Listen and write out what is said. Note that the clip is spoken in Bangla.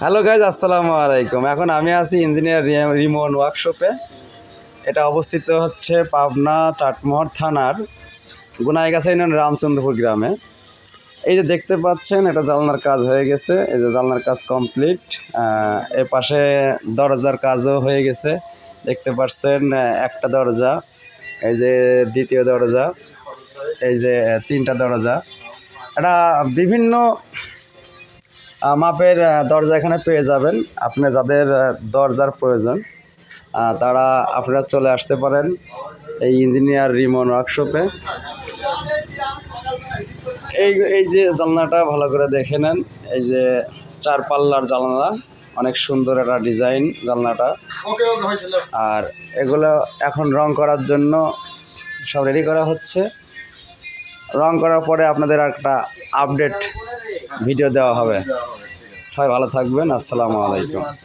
হ্যালো গাইজ, আসসালামু আলাইকুম। এখন আমি আছি ইঞ্জিনিয়ার রিমন ওয়ার্কশপে। এটা অবস্থিত হচ্ছে পাবনা চাটমোহর থানার গুনাইগাছা ইউনিয়ন রামচন্দ্রপুর গ্রামে। এই যে দেখতে পাচ্ছেন, এটা জানলার কাজ হয়ে গেছে। এই যে জানলার কাজ কমপ্লিট। এর পাশে দরজার কাজও হয়ে গেছে। দেখতে পাচ্ছেন একটা দরজা, এই যে দ্বিতীয় দরজা, এই যে তিনটা দরজা। এটা বিভিন্ন মাপের দরজা এখানে পেয়ে যাবেন। আপনি যাদের দরজার প্রয়োজন তারা আপনারা চলে আসতে পারেন এই ইঞ্জিনিয়ার রিমন ওয়ার্কশপে। এই যে জানলাটা ভালো করে দেখে নেন। এই যে 4 পাল্লার জানলা, অনেক সুন্দর একটা ডিজাইন জানলাটা। আর এগুলো এখন রং করার জন্য সব রেডি করা হচ্ছে। রং করার পরে আপনাদের একটা আপডেট ভিডিও দেওয়া হবে। সবাই ভালো থাকবেন। আসসালামু আলাইকুম।